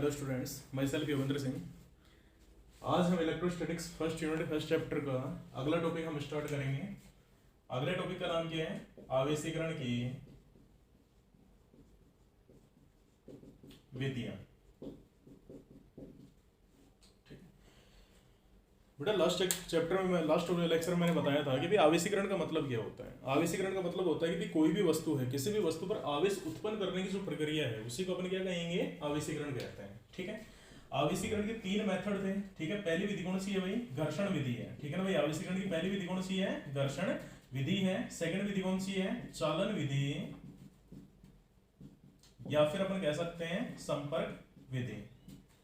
Hello students, my self Yogendra Singh. आज हम electrostatics first unit first chapter का अगला टॉपिक हम स्टार्ट करेंगे। अगले टॉपिक का नाम क्या है? आवेशीकरण की विधियां। बेटा लास्ट चैप्टर में लास्ट लेक्चर में मैंने बताया था कि भाई आवेशीकरण का मतलब क्या होता है। आवेशीकरण का मतलब होता है कि कोई भी वस्तु है, किसी भी वस्तु पर आवेश उत्पन्न करने की जो प्रक्रिया है उसी को अपन क्या कहेंगे? आवेशीकरण कहते हैं। ठीक है, आवेशीकरण के तीन मेथड थे। ठीक है, पहली विधि कौन सी है भाई? घर्षण विधि है। ठीक है ना भाई, आवेशीकरण की पहली विधि कौन सी है? घर्षण विधि है। सेकंड विधि कौन सी है? चालन विधि, या फिर अपन कह सकते हैं संपर्क विधि।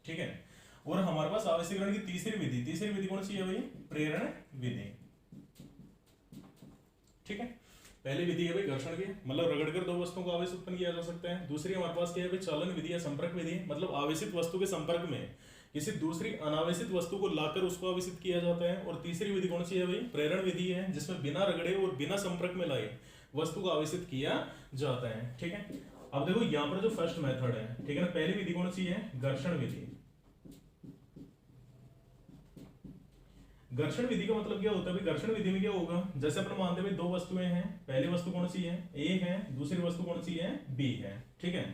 ठीक है, और हमारे पास आवेशीकरण की तीसरी विधि कौन सी है भाई? प्रेरण विधि। ठीक है, पहली विधि है भाई घर्षण की, मतलब रगड़कर दो वस्तुओं को आवेश उत्पन्न किया जा सकता है। दूसरी हमारे पास क्या है भाई? चालन विधि या संपर्क विधि, मतलब आवेशित वस्तु के संपर्क में किसी दूसरी अनावेशित वस्तु को लाकर उसको आवेशित किया जाता है। और तीसरी विधि कौन सी है भाई? प्रेरण विधि है, जिसमें बिना रगड़े और बिना संपर्क में लाए वस्तु को आवेशित किया जाता है। ठीक है, अब देखो यहाँ पर जो फर्स्ट मेथड है, ठीक है ना, पहली विधि कौन सी है? घर्षण विधि। घर्षण विधि का मतलब क्या होता है भाई? घर्षण विधि में क्या होगा? जैसे अपन मानते हैं दो वस्तुएं हैं, पहली वस्तु कौन सी है? ए है, दूसरी वस्तु कौन सी है? बी है। ठीक है,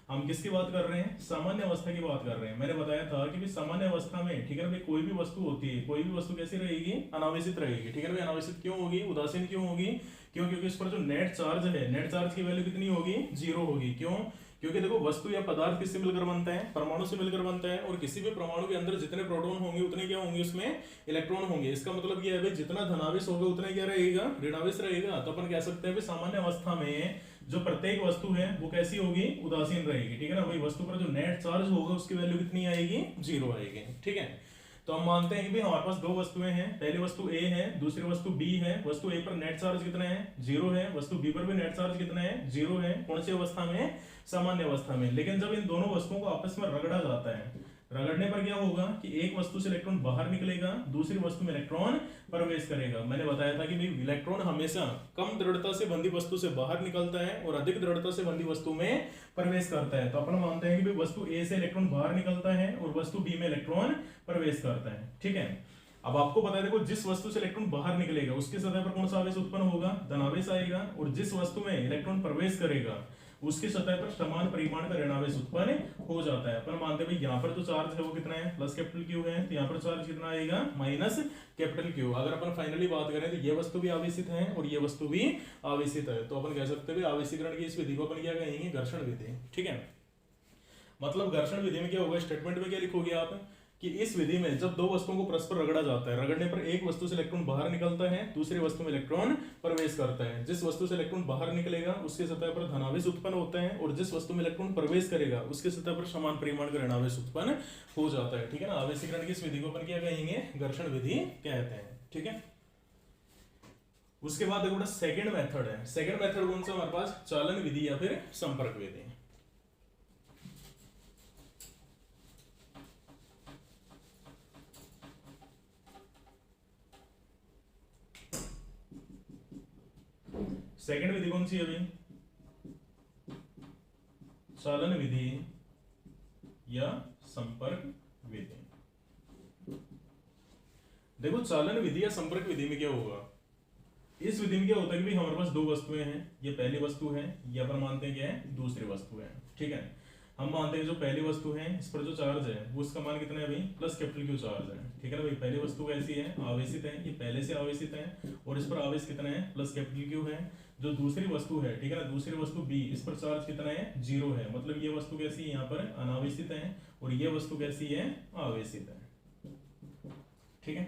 हम किसकी बात कर रहे हैं? सामान्य अवस्था की बात कर रहे हैं। मैंने बताया था कि भाई सामान्य अवस्था में, ठीक है ना भाई, कोई भी वस्तु होती है, कोई भी वस्तु कैसी रहेगी? अनावेशित रहेगी। ठीक है ना भाई, अनावेशित क्यों होगी? उदासीन क्यों होगी? क्यों? क्योंकि इस पर जो नेट चार्ज है, नेट चार्ज की वैल्यू कितनी होगी? जीरो होगी। क्यों? क्योंकि देखो वस्तु या पदार्थ किससे मिलकर बनता है? परमाणु से मिलकर बनता है, और किसी भी परमाणु के अंदर जितने प्रोटॉन होंगे उतने क्या होंगे? उसमें इलेक्ट्रॉन होंगे। इसका मतलब ये है भाई जितना धनावेश होगा उतना क्या रहेगा? ऋणावेश रहेगा। तो अपन कह सकते हैं भाई सामान्य अवस्था में जो प्रत्येक वस्तु है वो कैसी होगी? उदासीन रहेगी। ठीक है ना भाई, वस्तु पर जो नेट चार्ज होगा उसकी वैल्यू कितनी आएगी? जीरो आएगी। ठीक है, तो हम मानते हैं कि भाई हमारे पास दो वस्तुएं हैं, पहली वस्तु ए है, दूसरी वस्तु बी है। वस्तु ए पर नेट चार्ज कितना है? जीरो है। वस्तु बी पर भी नेट चार्ज कितना है? जीरो है। कौन सी अवस्था में? सामान्य अवस्था में। लेकिन जब इन दोनों वस्तुओं को आपस में रगड़ा जाता है, रगड़ने पर क्या होगा कि एक वस्तु से इलेक्ट्रॉन बाहर निकलेगा, दूसरी वस्तु में इलेक्ट्रॉन प्रवेश करेगा। मैंने बताया था कि भाई इलेक्ट्रॉन हमेशा कम दृढ़ता से बंधी वस्तु से बाहर निकलता है और अधिक दृढ़ता से बंधी वस्तु में प्रवेश करता है। तो अपन मानते हैं कि भाई वस्तु ए से इलेक्ट्रॉन बाहर निकलता है और वस्तु बी में इलेक्ट्रॉन प्रवेश करता है। ठीक है, अब आपको पता है देखो, जिस वस्तु से इलेक्ट्रॉन बाहर निकलेगा उसकी सतह पर कौन सा आवेश उत्पन्न होगा? धनावेश आएगा। और जिस वस्तु में इलेक्ट्रॉन प्रवेश करेगा उसकी सतह पर समान परिमाण का ऋणावेश उत्पन्न हो जाता है। अपन मानते हैं भाई यहाँ पर जो चार्ज है वो कितना है? प्लस कैपिटल क्यू है, तो यहाँ पर चार्ज कितना आएगा? Minus capital Q. अगर अपन फाइनली बात करें तो ये वस्तु भी आवेशित है और ये वस्तु भी आवेशित है, तो अपन कह सकते हैं आवेशीकरण की इस विधि को अपन क्या कहेंगे? घर्षण विधि। ठीक है, मतलब घर्षण विधि में क्या होगा? स्टेटमेंट में क्या लिखोगे आप कि इस विधि में जब दो वस्तुओं को परस्पर रगड़ा जाता है, रगड़ने पर एक वस्तु से इलेक्ट्रॉन बाहर निकलता है, दूसरी वस्तु में इलेक्ट्रॉन प्रवेश करता है। जिस वस्तु से इलेक्ट्रॉन बाहर निकलेगा उसकी सतह पर धनावेश उत्पन्न होता है, और जिस वस्तु में इलेक्ट्रॉन प्रवेश करेगा उसकी सतह पर समान परिमाण का ऋणावेश उत्पन्न हो जाता है। ठीक है ना, आवेशीकरण की इस विधि को अपन क्या कहेंगे? घर्षण विधि कहते हैं। ठीक है, उसके बाद देखो सेकेंड मेथड है। सेकेंड मेथड कौन सा हमारे पास? चालन विधि या फिर संपर्क विधि। सेकंड विधि कौन सी है भाई? चालन विधि या संपर्क विधि। देखो चालन विधि या संपर्क विधि में क्या होगा? इस विधि में क्या होता है कि भाई हमारे पास दो वस्तुएं हैं, ये पहली वस्तु है, ये अपन मानते हैं क्या है? दूसरी वस्तु है। ठीक है, हम मानते हैं जो पहली वस्तु है इस पर जो चार्ज है वो उसका मान कितना है भाई? प्लस कैपिटल क्यू चार्ज है। ठीक है ना भाई, पहली वस्तु कैसी है? आवेशित है, ये पहले से आवेशित है और इस पर आवेश कितना है? प्लस कैपिटल क्यू है। जो दूसरी वस्तु है, ठीक है ना, दूसरी वस्तु बी, इस पर चार्ज कितना है? जीरो है। मतलब ये वस्तु कैसी है? यहाँ पर अनावेशित है और ये वस्तु कैसी है? आवेशित है। ठीक है,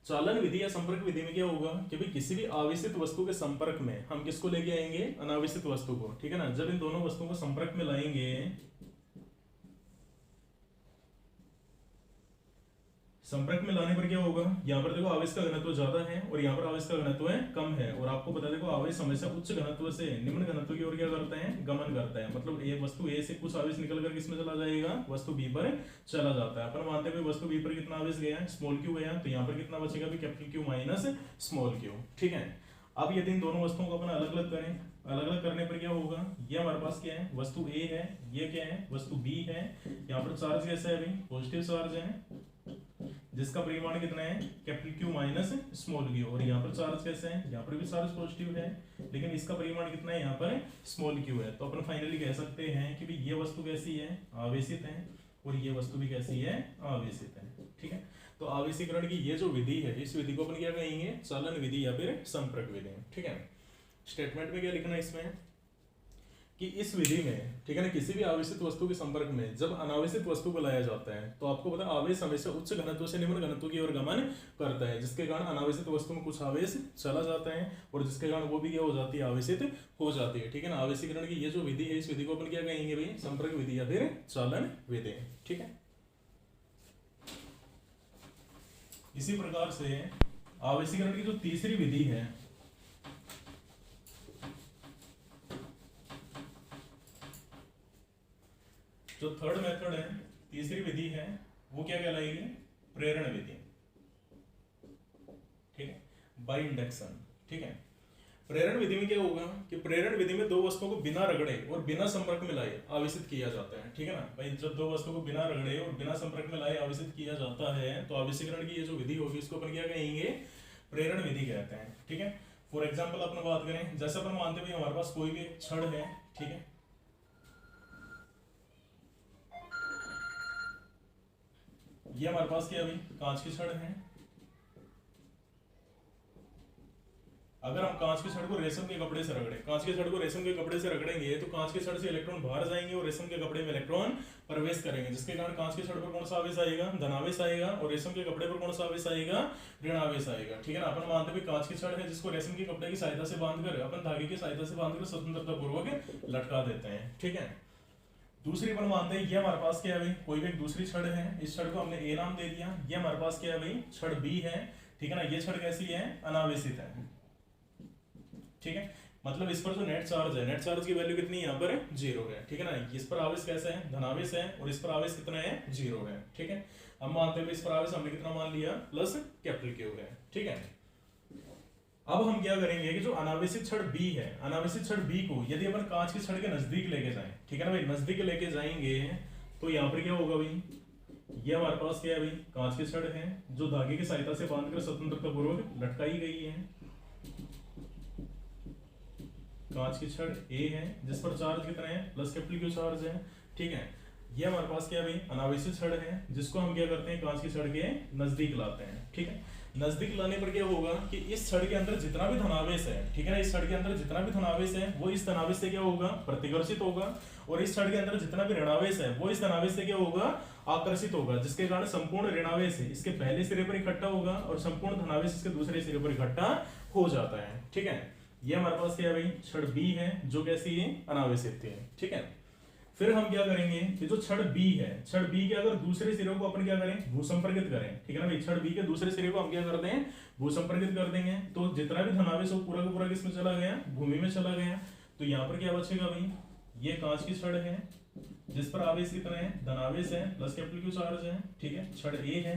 चालन विधि या संपर्क विधि में क्या होगा कि भाई किसी भी आवेशित वस्तु के संपर्क में हम किसको लेके आएंगे? अनावेशित वस्तु को। ठीक है ना, जब इन दोनों वस्तुओं को संपर्क में लाएंगे, संपर्क में लाने पर क्या होगा? यहाँ पर देखो आवेश का घनत्व ज्यादा है और यहाँ पर आवेश का घनत्व कम है। और आपको पता देखो आवेश हमेशा उच्च घनत्व से निम्न घनत्व की ओर क्या करता है? गमन करता है। मतलब ये वस्तु ए से कुछ आवेश निकलकर किसमें चला जाएगा? वस्तु बी पर चला जाता है। अपन मानते हैं वस्तु बी पर कितना आवेश गया? स्मॉल क्यू गया, तो यहाँ पर कितना बचेगा? Capital Q minus small Q. ठीक है, अब यदि इन दोनों वस्तुओं को अपन अलग अलग करें, अलग अलग करने पर क्या होगा, ये हमारे पास क्या है, वस्तु ए है, ये क्या है, वस्तु बी है। यहाँ पर चार्ज कैसा है भाई, पॉजिटिव चार्ज है, जिसका परिमाण कितना है, capital Q minus small Q. और यहाँ पर चार्ज कैसा है, यहाँ पर भी चार्ज पॉजिटिव है, लेकिन इसका परिमाण कितना है, यहाँ पर स्मॉल क्यू है। तो अपन फाइनली कह सकते हैं कि भाई ये वस्तु कैसी है, आवेशित है, और ये वस्तु भी कैसी है, आवेशित है। ठीक है, तो आवेशीकरण की ये जो विधि है, इस विधि को अपन क्या कहेंगे, चालन विधि या फिर संपर्क विधि। ठीक है, स्टेटमेंट में क्या लिखना है इसमें कि इस विधि में, ठीक है ना, किसी भी आवेशित वस्तु के संपर्क में जब अनावेशित वस्तु को लाया जाता है तो आपको पता है आवेश हमेशा उच्च घनत्व से निम्न घनत्व की ओर गमन करता है, जिसके कारण अनावेशित वस्तु में कुछ आवेश चला जाता है और जिसके कारण वो भी क्या हो जाती है, आवेशित हो जाती है। ठीक है ना, आवेशीकरण की ये जो विधि है, इस विधि को अपन क्या कहेंगे भाई, संपर्क विधि या फिर चालन विधि। ठीक है, इसी प्रकार से आवेशीकरण की जो तीसरी विधि है, जो थर्ड मेथड है, तीसरी विधि है, वो क्या कहलाएगी, प्रेरण विधि। ठीक है, बाय इंडक्शन। ठीक है, प्रेरण विधि में क्या होगा कि प्रेरण विधि में दो वस्तुओं को बिना रगड़े और बिना संपर्क में लाए आवेशित किया जाता है। ठीक है ना भाई, जब दो वस्तुओं को बिना रगड़े और बिना संपर्क में लाए आवेशित किया जाता है तो आवेशीकरण की ये जो विधि होगी इसको अपन क्या कहेंगे, प्रेरण विधि कहते हैं। ठीक है, फॉर एग्जाम्पल अपन बात करें, जैसे अपन मानते हैं हमारे पास कोई भी एक छड़ है, ठीक है, ये हमारे पास क्या है भाई, कांच की छड़ है। अगर हम कांच की छड़ को रेशम के कपड़े से रगड़े, कांच की छड़ को रेशम के कपड़े से रगड़ेंगे तो कांच की छड़ से इलेक्ट्रॉन बाहर जाएंगे और रेशम के कपड़े में इलेक्ट्रॉन प्रवेश करेंगे, जिसके कारण कांच की छड़ पर कौन सा आवेश आएगा, धनावेश आएगा, और रेशम के कपड़े पर कौन सा आवेश आएगा, ऋणावेश आएगा। ठीक है ना, अपन मानते हैं कांच की छड़ है जिसको रेशम के कपड़े की सहायता से बांधकर, अपन धागे की सहायता से बांधकर स्वतंत्रता पूर्वक लटका देते हैं। ठीक है, दूसरी अपन मानते हैं ये हमारे पास क्या है भाई, कोई भी एक दूसरी छड़ है, इस छड़ को हमने ए नाम दे दिया, ये हमारे पास क्या है भाई, छड़ बी है। ठीक है ना, ये छड़ कैसी है, अनावेशित है। ठीक है, मतलब इस पर जो नेट चार्ज है, नेट चार्ज की वैल्यू कितनी है, यहाँ पर 0 है। ठीक है ना, इस पर आवेश कैसा है, धनावेश है, और इस पर आवेश कितना है, 0 है। ठीक है, हम मानते हैं इस पर आवेश हमने कितना मान लिया, प्लस कैपिटल क्यू है। ठीक है, अब हम क्या करेंगे कि जो अनावेशित छड़ बी है, अनावेशित छड़ बी को यदि अपन कांच की छड़ के नजदीक लेके जाएं, ठीक है ना भाई, नजदीक लेके जाएंगे तो यहाँ पर क्या होगा भाई, ये हमारे पास क्या है भाई, कांच की छड़ है जो धागे की सहायता से बांधकर स्वतंत्रता पूर्वक लटकाई गई है। कांच की छड़ ए है जिस पर चार्ज कितना है, प्लस कैपिटल क्यू चार्ज है। ठीक है, ये हमारे पास क्या है भाई, अनावेशित छड़ है जिसको हम क्या करते हैं, कांच की छड़ के नजदीक लाते हैं। ठीक है, नजदीक लाने पर क्या होगा कि इस छड़ के अंदर जितना भी धनावेश है, ठीक है ना, इस छड़ के अंदर जितना भी धनावेश है वो इस धनावेश से क्या होगा, प्रतिकर्षित होगा, और इस छड़ के अंदर जितना भी ऋणावेश है वो इस धनावेश से क्या होगा, आकर्षित होगा, जिसके कारण संपूर्ण ऋणावेश इसके पहले सिरे पर इकट्ठा होगा और संपूर्ण धनावेश इसके दूसरे सिरे पर इकट्ठा हो जाता है। ठीक है, ये हमारे पास क्या है भाई, छड़ बी है जो कैसी है, अनावेशित है। ठीक है, फिर हम क्या करेंगे कि जो छड़ बी है, छड़ बी के अगर दूसरे सिरे को अपन क्या करें, भूसंपर्कित करें। ठीक है ना भाई, छड़ बी के दूसरे सिरे को हम क्या करते हैं, भूसंपर्कित कर देंगे, तो जितना भी धनावेश हो पूरा का पूरा किसमें चला गया, भूमि में चला गया। तो यहाँ पर क्या बचेगा भाई, ये कांच की छड़ है जिस पर आवेश कितना है, धनावेश है, प्लस कैपिटल क्यू चार्ज है। ठीक है, छड़ ए है,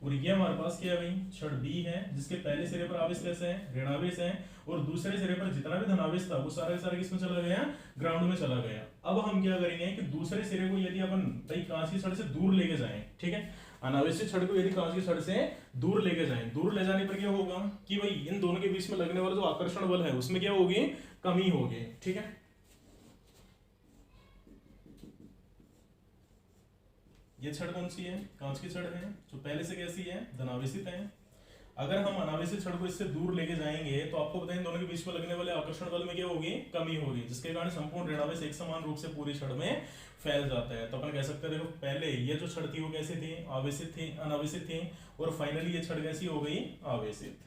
और ये हमारे पास क्या है भाई, छड़ बी है जिसके पहले सिरे पर आवेश कैसे है, ऋणावेश है, और दूसरे सिरे पर जितना भी धनावेश था वो सारा सारा किसमें चला गया, ग्राउंड में चला गया। अब हम क्या करेंगे कि दूसरे सिरे को यदि अपन भाई कांच की छड़ से दूर लेके जाएं, ठीक है, अनावेशित छड़ को यदि कांच की छड़ से दूर लेके जाएं, दूर ले जाने पर क्या होगा कि भाई इन दोनों के बीच में लगने वाला जो आकर्षण बल है उसमें क्या होगी, कमी होगी। ठीक है, ये छड़ कौन सी है, कांच की छड़ है जो पहले से कैसी है, धनावेशित है। अगर हम अनावेशित छड़ को इससे दूर लेके जाएंगे तो आपको बताएं दोनों के बीच में लगने वाले आकर्षण बल में क्या होगी, कमी होगी, जिसके कारण संपूर्ण ऋणावेश एक समान रूप से पूरी छड़ में फैल जाता है। तो अपन कह सकते हैं देखो पहले ये जो छड़ थी वो कैसी थी, आवेशित थी, अनावेशित थी, और फाइनली ये छड़ कैसी हो गई, आवेशित।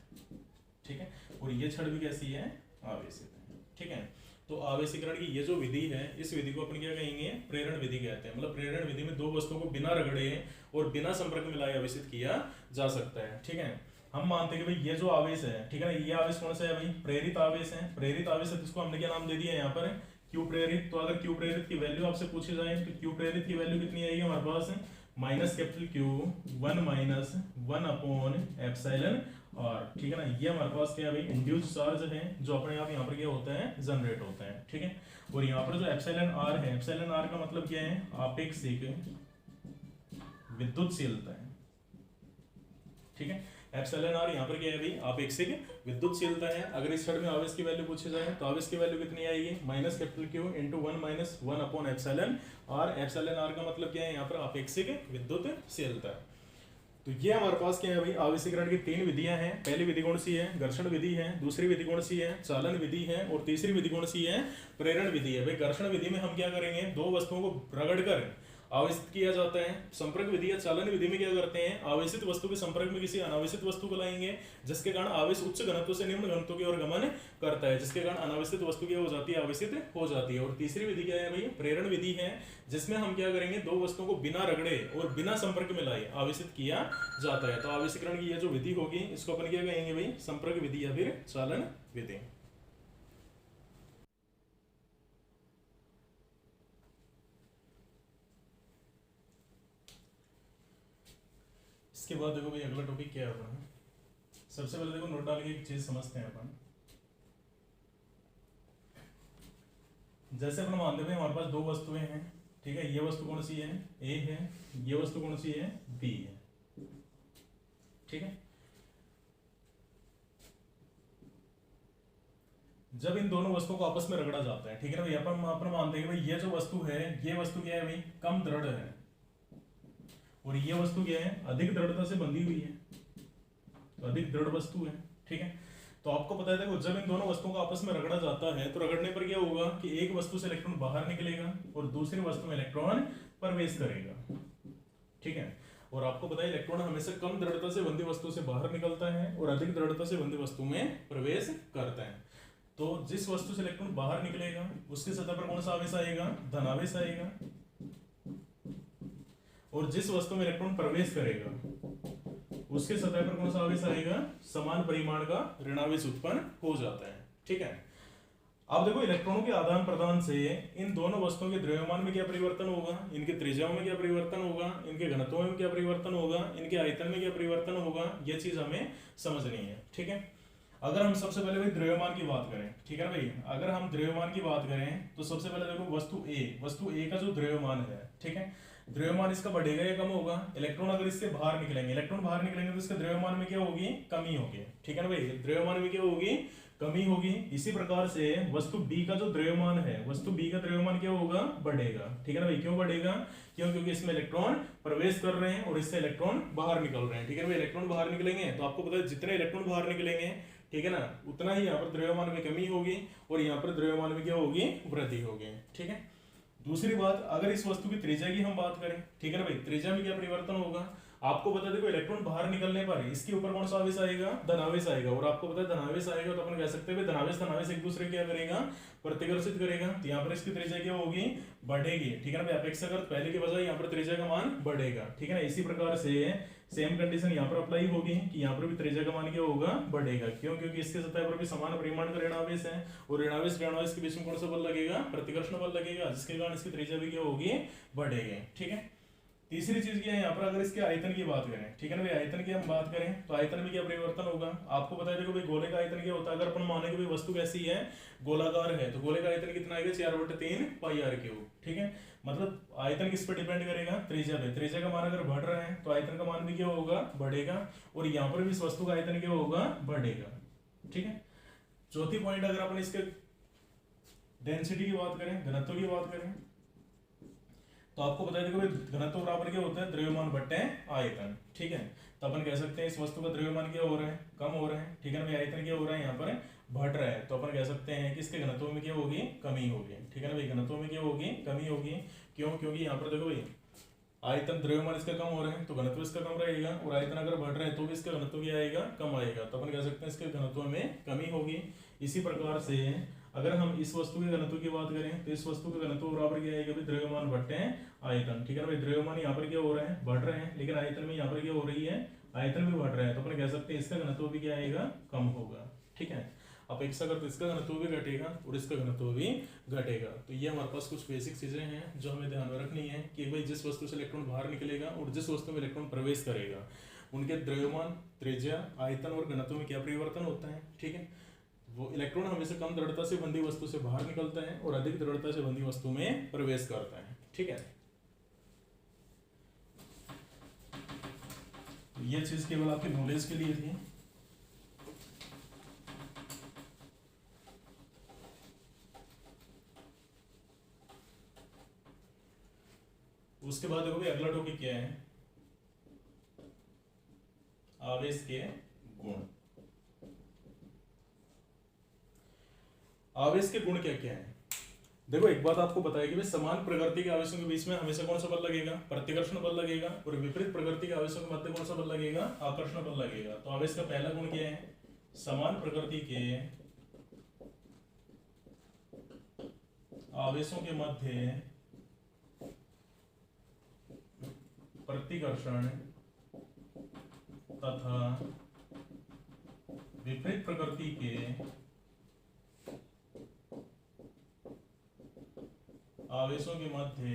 ठीक है, और ये छड़ भी कैसी है, आवेशित। ठीक है, तो आवेशीकरण की ये जो विधि है इस विधि को अपन क्या कहेंगे, प्रेरण विधि कहते हैं। मतलब प्रेरण विधि में दो वस्तुओं को बिना रगड़े और बिना संपर्क में लाए आवेशित किया जा सकता है। ठीक है, हम मानते हैं कि भाई ये जो आवेश है, ठीक है ना, ये आवेश कौन सा है भाई, प्रेरित आवेश है। प्रेरित आवेश है जिसको हमने क्या नाम दे दिया यहाँ पर, क्यू प्रेरित। तो अगर क्यू प्रेरित की वैल्यू आपसे पूछी जाए तो क्यू प्रेरित की वैल्यू कितनी आएगी हमारे पास, minus capital Q 1 - 1 upon epsilon और ठीक है ना, ये हमारे पास क्या है भाई, इंड्यूस्ड चार्ज है जो अपने आप यहाँ पर क्या होता है, जनरेट होता है। ठीक है, और यहाँ पर जो एप्सिलॉन आर है, एप्सिलॉन आर का मतलब क्या है, आपेक्षिक विद्युतशीलता है। ठीक है, एप्सिलॉन आर यहाँ पर क्या है भाई, आपेक्षिक विद्युतशीलता है। अगर इस साइड में आवेश की वैल्यू पूछी जाए तो आवेश की वैल्यू कितनी आएगी, minus capital Q into 1 minus 1 upon epsilon R. Epsilon R का मतलब क्या है यहाँ पर, आपेक्षिक विद्युतशीलता। तो ये हमारे पास क्या है भाई, आवेशीकरण की 3 विधियां हैं। पहली विधि कौन सी है, घर्षण विधि है। दूसरी विधि कौन सी है, चालन विधि है। और तीसरी विधि कौन सी है, प्रेरण विधि है। भाई घर्षण विधि में हम क्या करेंगे, दो वस्तुओं को रगड़कर आवेशित किया जाता है। संपर्क विधि या चालन विधि में क्या करते हैं, आवेशित वस्तु के संपर्क में किसी अनावेशित वस्तु को लाएंगे, जिसके कारण आवेश उच्च घनत्व से निम्न घनत्व की ओर गमन करता है, जिसके कारण अनावेशित वस्तु क्या हो जाती है, आवेशित हो जाती है। और तीसरी विधि क्या है भाई, प्रेरण विधि है, जिसमें हम क्या करेंगे, दो वस्तुओं को बिना रगड़े और बिना संपर्क में लाए आवेशित किया जाता है। तो आवेशीकरण की यह जो विधि होगी इसको अपन क्या कहेंगे भाई, संपर्क विधि या फिर चालन विधि। इसके बाद देखो भाई अगला टॉपिक क्या है अपना। सबसे पहले देखो नोट डाल के एक चीज समझते हैं अपन। जैसे अपन मानते हैं हमारे पास दो वस्तुएं हैं, ठीक है, ये वस्तु कौन सी है, ए है, ये वस्तु कौन सी है, बी है। ठीक है, जब इन दोनों वस्तुओं को आपस में रगड़ा जाता है, ठीक है ना भाई, अपन मानते हैं भाई ये जो वस्तु है, ये वस्तु क्या है भाई, कम दृढ़ है, और ये वस्तु क्या है, अधिक दृढ़ता से बंधी हुई है, तो अधिक दृढ़ वस्तु है। ठीक है, तो आपको पता है देखो, जब इन दोनों वस्तुओं को आपस में रगड़ा जाता है तो रगड़ने पर क्या होगा कि एक वस्तु से इलेक्ट्रॉन बाहर निकलेगा और दूसरी वस्तु में इलेक्ट्रॉन प्रवेश करेगा। ठीक है, और आपको पता है इलेक्ट्रॉन हमेशा कम दृढ़ता से बंधी वस्तु से बाहर निकलता है और अधिक दृढ़ता से बंधी वस्तु में प्रवेश करता है। तो जिस वस्तु से इलेक्ट्रॉन बाहर निकलेगा उसकी सतह पर कौन सा आवेश आएगा, धनावेश आएगा, और जिस वस्तु में इलेक्ट्रॉन प्रवेश करेगा उसके सतह पर कौन सा आवेश आएगा, समान परिमाण का ऋणावेश उत्पन्न हो जाता है। ठीक है, अब देखो इलेक्ट्रॉनों के आदान प्रदान से इन दोनों वस्तुओं के द्रव्यमान में क्या परिवर्तन होगा, इनके त्रिज्याओं में क्या परिवर्तन होगा, इनके घनत्वों में क्या परिवर्तन होगा, इनके आयतन में क्या परिवर्तन होगा, यह चीज हमें समझनी है। ठीक है, अगर हम सबसे पहले भाई द्रव्यमान की बात करें, ठीक है ना भाई, अगर हम द्रव्यमान की बात करें तो सबसे पहले देखो वस्तु ए का जो द्रव्यमान है, ठीक है, द्रव्यमान इसका बढ़ेगा या कम होगा, इलेक्ट्रॉन अगर इससे बाहर निकलेंगे, तो इसके द्रव्यमान में क्या होगी, कमी होगी। ठीक है ना भाई, द्रव्यमान में क्या होगी, कमी होगी। इसी प्रकार से वस्तु बी का जो द्रव्यमान है, वस्तु बी का द्रव्यमान क्या होगा, बढ़ेगा। ठीक है ना भाई, क्यों बढ़ेगा, क्यों, क्योंकि इसमें इलेक्ट्रॉन प्रवेश कर रहे हैं और इससे इलेक्ट्रॉन बाहर निकल रहे हैं। ठीक है भाई, इलेक्ट्रॉन बाहर निकलेंगे तो आपको पता है जितने इलेक्ट्रॉन बाहर निकलेंगे, ठीक है ना, उतना ही यहाँ पर द्रव्यमान में कमी होगी और यहाँ पर द्रव्यमान में क्या होगी, वृद्धि होगी। ठीक है, दूसरी बात, अगर इस वस्तु की त्रिज्या की हम बात करें, ठीक है ना भाई, त्रिज्या में क्या परिवर्तन होगा, आपको बता देखो इलेक्ट्रॉन बाहर निकलने पर इसके ऊपर कौन सा आवेश आएगा, धनावेश आएगा, और आपको पता है धनावेश आएगा तो अपन कह सकते हैं धनावेश एक दूसरे क्या करेगा, प्रतिकर्षित करेगा, तो यहाँ पर इसकी त्रिज्या क्या होगी, बढ़ेगी। ठीक है ना भाई, अपेक्षाकृत पहले के बजाय यहाँ पर त्रिज्या का मान बढ़ेगा। ठीक है ना, इसी प्रकार से सेम कंडीशन यहाँ पर अप्लाई होगी कि यहाँ पर भी त्रिज्या का मान क्या होगा, बढ़ेगा। क्यों, क्योंकि इसके सतह पर भी समान परिमाण का ऋणावेश है और ऋणावेश के बीच में कौन सा बल लगेगा, प्रतिकर्षण बल लगेगा, जिसके कारण इसकी त्रिज्या भी क्या होगी, बढ़ेगी। ठीक है, तीसरी चीज क्या है यहाँ पर, अगर इसके आयतन की बात करें, ठीक है ना भाई, आयतन की हम बात करें तो आयतन में क्या परिवर्तन होगा, आपको पता है देखो भाई गोले का आयतन क्या होता है, अगर अपन माने कि भाई वस्तु कैसी है, गोलाकार है, तो गोले का आयतन कितना आएगा, 4/3 पाई आर क्यूब। ठीक है, मतलब आयतन किस पर डिपेंड करेगा, त्रिज्या पे। त्रिज्या का मान अगर बढ़ रहा है तो आयतन का मान भी क्या होगा, बढ़ेगा, और यहाँ पर भी इस वस्तु का आयतन क्या होगा, बढ़ेगा। ठीक है, चौथी पॉइंट, अगर अपन इसके डेंसिटी की बात करें, घनत्व की बात करें, तो आपको बता दें कि घनत्व बराबर क्या होता है, द्रव्यमान बट्टे आयतन। ठीक है, तो अपन कह सकते हैं इस वस्तु का द्रव्यमान क्या हो रहा है, कम हो रहा है। ठीक है ना भाई, आयतन क्या हो रहा है, यहाँ पर बढ़ रहा है, तो अपन कह सकते हैं कि इसके घनत्व में क्या होगी, कमी होगी। ठीक है ना भाई, घनत्व में क्या होगी, कमी होगी। क्यों, क्योंकि यहाँ पर देखो भाई आयतन द्रव्यमान इसका कम हो रहा है तो घनत्व इसका कम रहेगा, और आयतन अगर बढ़ रहा है तो भी इसका घनत्व क्या आएगा, कम आएगा, तो अपन कह सकते हैं इसके घनत्व में कमी होगी। इसी प्रकार से अगर हम इस वस्तु के घनत्व की बात करें तो इस वस्तु के घनत्व बराबर क्या आएगा, द्रव्यमान बट्टे आयतन। ठीक है ना भाई, द्रव्यमान यहाँ पर क्या हो रहा है, बढ़ रहे हैं, लेकिन आयतन में यहाँ पर क्या हो रही है, आयतन भी बढ़ रहा है, तो अपन कह सकते हैं इसका घनत्व भी क्या आएगा, कम होगा। ठीक है, अपेक्षाकृत इसका घनत्व भी घटेगा और इसका घनत्व भी घटेगा। तो ये हमारे पास कुछ बेसिक चीजें हैं जो हमें ध्यान में रखनी है कि भाई जिस वस्तु से इलेक्ट्रॉन बाहर निकलेगा और जिस वस्तु में इलेक्ट्रॉन प्रवेश करेगा उनके द्रव्यमान, त्रिज्या, आयतन और घनत्व में क्या परिवर्तन होता है, ठीक है। वो इलेक्ट्रॉन हमेशा कम दृढ़ता से बंधी वस्तु से बाहर निकलता है और अधिक दृढ़ता से बंधी वस्तु में प्रवेश करता है, ठीक है। तो ये चीज केवल आपके नॉलेज के लिए थी। उसके बाद देखो भाई अगला टॉपिक क्या है, आवेश के गुण। आवेश के गुण क्या क्या है? देखो एक बात आपको बताया कि भाई समान प्रकृति के आवेशों के बीच में हमेशा कौन सा बल लगेगा, प्रतिकर्षण बल लगेगा, और विपरीत प्रकृति के आवेशों के मध्य कौन सा बल लगेगा, आकर्षण बल लगेगा। तो आवेश का पहला गुण क्या है, समान प्रकृति के आवेशों के मध्य प्रतिकर्षण तथा विपरीत प्रकृति के आवेशों के मध्य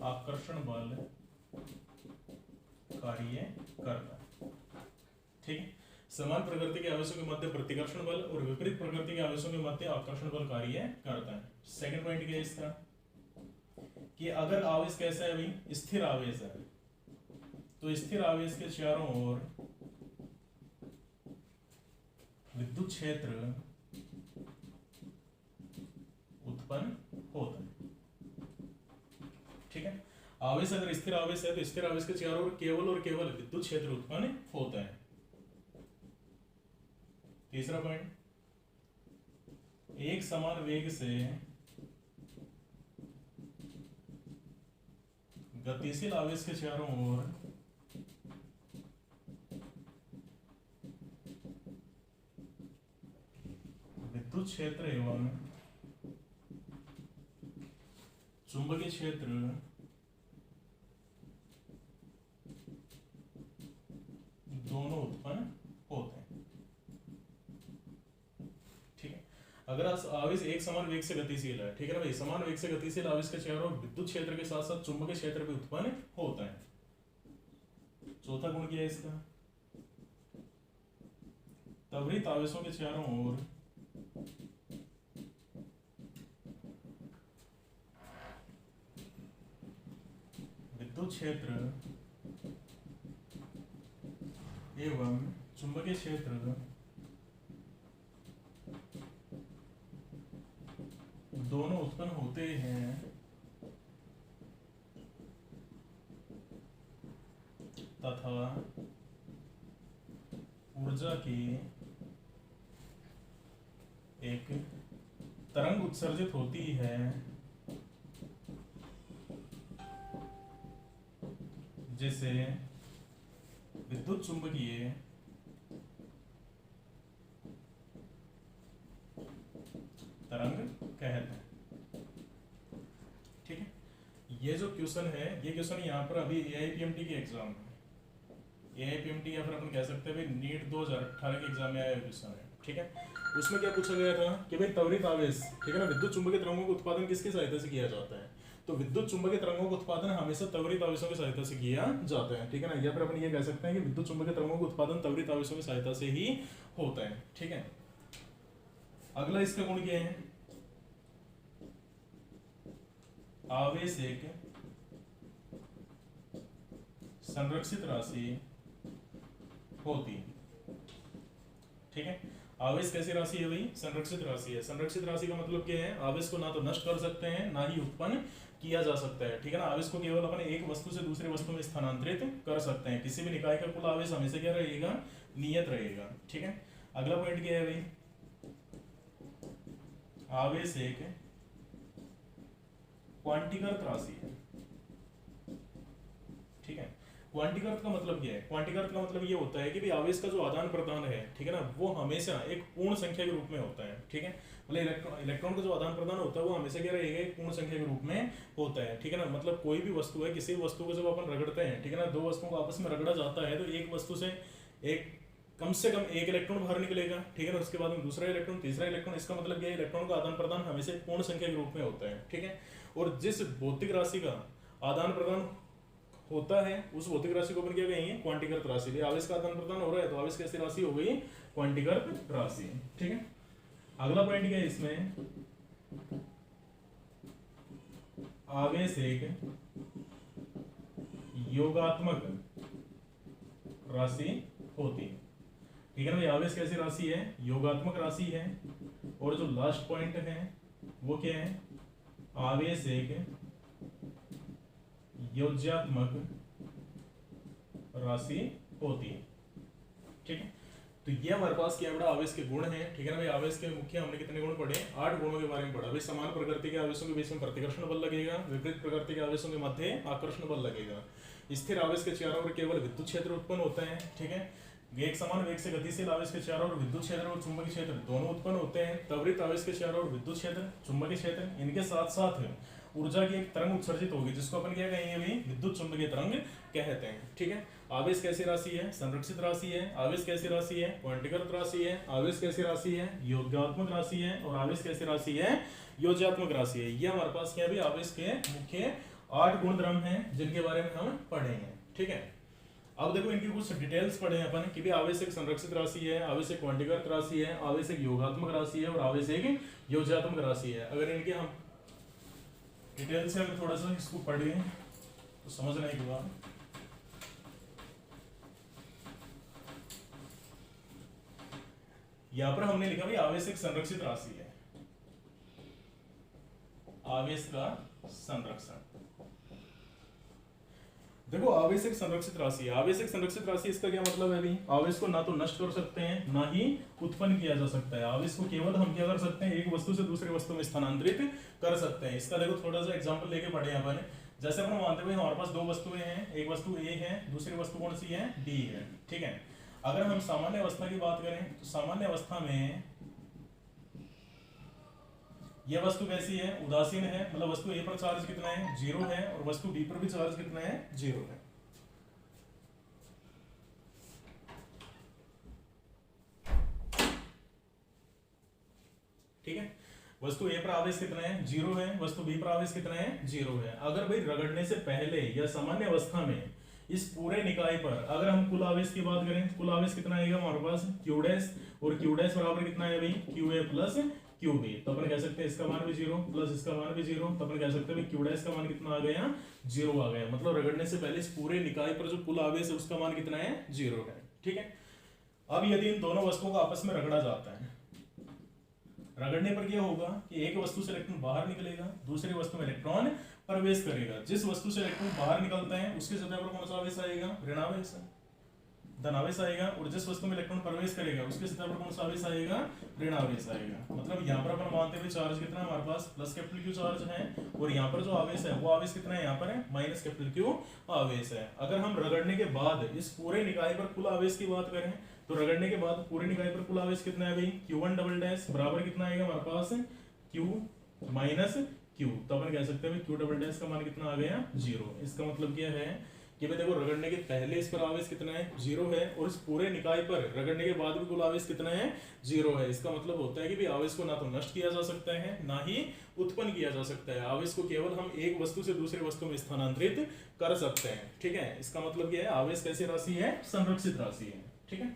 आकर्षण बल कार्य करता है, ठीक है। समान प्रकृति के आवेशों के मध्य प्रतिकर्षण बल और विपरीत प्रकृति के आवेशों के मध्य आकर्षण बल कार्य करता है। सेकंड पॉइंट क्या है इसका, कि अगर आवेश कैसा है भाई, स्थिर आवेश है, तो स्थिर आवेश के चारों ओर विद्युत क्षेत्र उत्पन्न होता है, ठीक है। आवेश अगर स्थिर आवेश है तो स्थिर आवेश के चारों ओर केवल और केवल विद्युत क्षेत्र उत्पन्न होता है। तीसरा पॉइंट, एक समान वेग से गतिशील आवेश के चारों ओर विद्युत क्षेत्र एवं चुंबकीय क्षेत्र दोनों उत्पन्न होते हैं, ठीक है। अगर आवेश एक समान वेग से गतिशील है, ठीक है ना भाई, समान वेग से गतिशील आवेश के चारों ओर विद्युत क्षेत्र के साथ साथ चुंबकीय क्षेत्र भी उत्पन्न होता है। चौथा गुण क्या है इसका, त्वरित आवेशों के चारों ओर विद्युत क्षेत्र एवं चुंबकीय क्षेत्र दोनों उत्पन्न होते हैं तथा ऊर्जा की एक तरंग उत्सर्जित होती है जिसे विद्युत चुंबकीय तरंग कहते हैं, ठीक है। ये जो क्वेश्चन है, ये क्वेश्चन यहाँ पर अभी एआईपीएमटी के एग्जाम में, एआईपीएमटी या फिर अपन कह सकते हैं भाई नीट 2018 के एग्जाम में आया क्वेश्चन है, ठीक है। उसमें क्या पूछा गया था कि भाई त्वरित आवेश, ठीक है ना, विद्युत चुंबकीय तरंगों का उत्पादन किसकी सहायता से किया जाता है, तो विद्युत चुंबकीय तरंगों का उत्पादन हमेशा त्वरित आवेशों की सहायता से किया जाता है, ठीक है ना। या फिर अपन ये कह सकते हैं कि विद्युत चुंबकीय तरंगों का उत्पादन त्वरित आवेशों की सहायता से ही होता है, ठीक है। अगला इसका गुण क्या है, आवेश एक संरक्षित राशि होती है, ठीक है। आवेश कैसी राशि है भाई, संरक्षित राशि है। संरक्षित राशि का मतलब क्या है, आवेश को ना तो नष्ट कर सकते हैं ना ही उत्पन्न किया जा सकता है, ठीक है ना। आवेश को केवल अपन एक वस्तु से दूसरी वस्तु में स्थानांतरित कर सकते हैं। किसी भी निकाय का कुल आवेश हमेशा क्या रहेगा, नियत रहेगा, ठीक है। अगला पॉइंट क्या है भाई, आवेश एक क्वांटीकृत राशि है, ठीक है। क्वांटीकृत का मतलब क्या है, क्वांटीकृत का मतलब ये होता है कि भाई आवेश का जो आदान प्रदान है, ठीक है ना, वो हमेशा एक पूर्ण संख्या के रूप में होता है, ठीक है। मतलब इलेक्ट्रॉन का जो आदान प्रदान होता है वो हमेशा क्या रहेगा, एक पूर्ण संख्या के रूप में होता है, ठीक है ना। मतलब कोई भी वस्तु है, किसी भी वस्तु को जब अपन रगड़ते हैं, ठीक है ना, दो वस्तुओं को आपस में रगड़ा जाता है तो एक वस्तु से एक कम से कम एक इलेक्ट्रॉन बाहर निकलेगा, ठीक है ना। उसके बाद में दूसरा इलेक्ट्रॉन, तीसरा इलेक्ट्रॉन। इसका मतलब क्या है, इलेक्ट्रॉन का आदान प्रदान हमेशा पूर्ण संख्या के रूप में होता है, ठीक है। और जिस भौतिक राशि का आदान प्रदान होता है उस भौतिक राशि को अपन क्या कहेंगे, क्वांटीकृत राशि। भी आवेश का आदान प्रदान हो रहा है तो आवेश कैसी राशि हो गई, क्वांटीकृत राशि। ठीक है, अगला पॉइंट क्या है इसमें, आवेश एक योगात्मक राशि होती है। ठीक है ना भाई, आवेश कैसी राशि है, योगात्मक राशि है। और जो लास्ट पॉइंट है वो क्या है, आवेश एक योज्यात्मक राशि होती है। ठीक है, तो ये हमारे पास क्या बड़ा आवेश के गुण हैं। ठीक है ना भाई, आवेश के मुख्य हमने कितने गुण पढ़े, 8 गुणों के बारे में पढ़ा। भाई समान प्रकृति के आवेशों के बीच में प्रतिकर्षण बल लगेगा, विपरीत प्रकृति के आवेशों के मध्य आकर्षण बल लगेगा। स्थिर आवेश के चारों ओर केवल विद्युत क्षेत्र उत्पन्न होते हैं। ठीक है, एक समान वेग से गतिशील आवेश के चारों ओर विद्युत क्षेत्र और चुंबकीय क्षेत्र दोनों उत्पन्न होते हैं। त्वरित आवेश के चारों ओर विद्युत क्षेत्र, चुंबकीय क्षेत्र, इनके साथ साथ ऊर्जा की एक तरंग उत्सर्जित होगी जिसको अपन क्या कहेंगे भाई, विद्युत चुंबकीय तरंग कहते हैं। ठीक है, आवेश कैसी राशि है, संरक्षित राशि है। आवेश कैसी राशि है, क्वांटीकृत राशि है। आवेश कैसी राशि है, योगात्मक राशि है। और आवेश कैसी राशि है, योज्यात्मक राशि है। ये हमारे पास क्या भी आवेश के मुख्य 8 गुण धर्म हैं जिनके बारे में हम पढ़ेंगे। ठीक है, अब देखो इनकी कुछ डिटेल्स पढ़े अपन कि भी आवेश एक संरक्षित राशि है, आवेश एक क्वांटीकृत राशि है, आवेश एक योगात्मक राशि है और आवेश एक योज्यात्मक राशि है। अगर इनके हम डिटेल से अगर थोड़ा सा इसको पढ़ें तो समझना ही होगा। यहां पर हमने लिखा भाई आवेश एक संरक्षित राशि है, आवेश का संरक्षण। देखो आवेश एक संरक्षित राशि है, आवेश एक संरक्षित राशि, इसका क्या मतलब है भाई, आवेश को ना तो नष्ट कर सकते हैं ना ही उत्पन्न किया जा सकता है। आवेश को केवल हम क्या कर सकते हैं, एक वस्तु से दूसरी वस्तु में स्थानांतरित कर सकते हैं। इसका देखो थोड़ा सा एग्जांपल लेके पढ़े यहाँ पर। जैसे अपन मानते हुए हमारे पास 2 वस्तुएं हैं, एक वस्तु ए है, दूसरी वस्तु कौन सी है, बी है। ठीक है, अगर हम सामान्य अवस्था की बात करें तो सामान्य अवस्था में यह वस्तु कैसी है, उदासीन है। मतलब वस्तु ए पर चार्ज कितना है, 0 है, और वस्तु बी पर भी चार्ज कितना है, 0 है। ठीक है, वस्तु ए पर आवेश कितना है, 0 है, वस्तु बी पर आवेश कितना है, 0 है। अगर भाई रगड़ने से पहले या सामान्य अवस्था में इस पूरे निकाय पर अगर हम कुल आवेश की बात करें, कुल आवेश कितना आएगा हमारे पास, क्यू डैश, और क्यू डैश बराबर कितना है भाई, Q A plus Q B. तो अपन कह सकते हैं इसका मान भी 0 प्लस इसका मान भी 0, तो अपन कह सकते हैं क्यू डैश का मान कितना आ गया, 0 आ गया। मतलब रगड़ने से पहले इस पूरे निकाय पर जो कुल आवेश है उसका मान कितना है, 0 है। ठीक है, अब यदि इन दोनों वस्तुओं को आपस में रगड़ा जाता है, रगड़ने पर क्या होगा कि एक वस्तु से इलेक्ट्रॉन बाहर निकलेगा, दूसरी वस्तु में इलेक्ट्रॉन प्रवेश करेगा। जिस वस्तु से इलेक्ट्रॉन बाहर निकलता है उसकी सतह पर कौन सा आवेश आएगा, ऋणावेश, धनावेश आएगा। और जिस वस्तु में इलेक्ट्रॉन प्रवेश करेगा उसके सतह पर कौन सा आवेश आएगा, ऋणावेश आएगा। मतलब यहाँ पर अपन मानते हुए चार्ज कितना है हमारे पास, प्लस कैपिटल क्यू चार्ज है, और यहाँ पर जो आवेश है वो आवेश कितना है, यहाँ पर है माइनस कैपिटल क्यू आवेश है। अगर हम रगड़ने के बाद इस पूरे निकाय पर कुल आवेश की बात करें तो रगड़ने के बाद पूरे निकाय पर कुल आवेश कितना है भाई, Q1 डबल डैश बराबर कितना आएगा हमारे पास, Q माइनस Q। तो अपन कह सकते हैं Q डबल डैश का मान कितना आ गया, 0। इसका मतलब क्या है कि भाई देखो रगड़ने के पहले इस पर आवेश कितना है, 0 है, और इस पूरे निकाय पर रगड़ने के बाद भी कुल आवेश कितना है, 0 है। इसका मतलब होता है कि भाई आवेश को ना तो नष्ट किया जा सकता है ना ही उत्पन्न किया जा सकता है। आवेश को केवल हम एक वस्तु से दूसरी वस्तु में स्थानांतरित कर सकते हैं। ठीक है, इसका मतलब क्या है, आवेश कैसी राशि है, संरक्षित राशि है। ठीक है,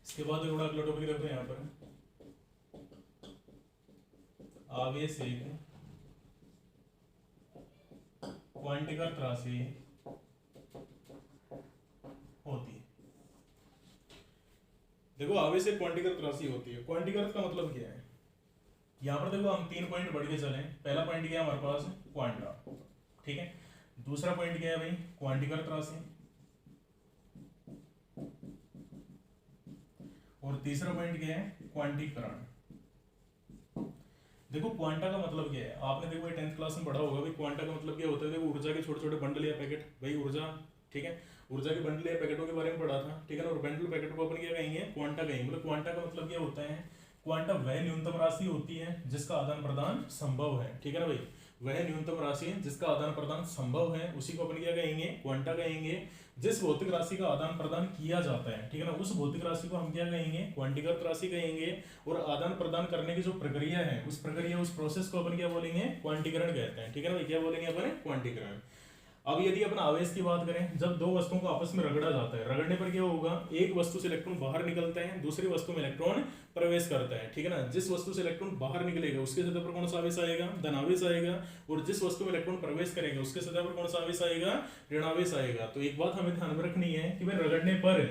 इसके बाद थोड़ा अगला टॉपिक रखते हैं यहाँ पर, आवेश एक क्वांटीकृत राशि होती है। देखो आवेश एक क्वांटीकृत राशि होती है। क्वांटीकृत का मतलब क्या है, यहाँ पर देखो हम 3 पॉइंट बढ़ के चले। पहला पॉइंट क्या है हमारे पास, क्वांटा। ठीक है, दूसरा पॉइंट क्या है भाई, क्वांटीकृत राशि, और तीसरा पॉइंट क्या है, क्वांटीकरण। देखो क्वांटा का मतलब क्या है, आपने देखो 10th क्लास में पढ़ा होगा भाई, क्वांटा का मतलब क्या होता है, देखो ऊर्जा के छोटे छोटे बंडल या पैकेट। भाई ऊर्जा ठीक है। ऊर्जा के बंडल या पैकेटों के बारे में पढ़ा था, ठीक है ना। और बंडल पैकेट को अपन क्या कहेंगे, क्वांटा कहेंगे। मतलब क्वांटा का मतलब क्या होता है, क्वांटा वह न्यूनतम राशि होती है जिसका आदान प्रदान संभव है, ठीक है ना भाई। वह न्यूनतम राशि है जिसका आदान प्रदान संभव है, उसी को अपन क्या कहेंगे, क्वांटा कहेंगे। जिस भौतिक राशि का आदान प्रदान किया जाता है, ठीक है ना, उस भौतिक राशि को हम क्या कहेंगे, क्वांटीकृत राशि कहेंगे। और आदान प्रदान करने की जो प्रक्रिया है, उस प्रक्रिया, उस प्रोसेस को अपन क्या बोलेंगे, क्वांटीकरण कहते हैं, ठीक है ना भाई। क्या बोलेंगे अपन, क्वांटीकरण। अब यदि अपन आवेश की बात करें, जब दो वस्तुओं को आपस में रगड़ा जाता है, रगड़ने पर क्या होगा, एक वस्तु से इलेक्ट्रॉन बाहर निकलते हैं, दूसरी वस्तु में इलेक्ट्रॉन प्रवेश करता है, ठीक है ना। जिस वस्तु से इलेक्ट्रॉन बाहर निकलेगा उसके सतह पर कौन सा आवेश आएगा, धनावेश आएगा। और जिस वस्तु में इलेक्ट्रॉन प्रवेश करेगा उसके सतह पर कौन सा आवेश आएगा, ऋणावेश आएगा। तो एक बात हमें ध्यान में रखनी है कि भाई रगड़ने पर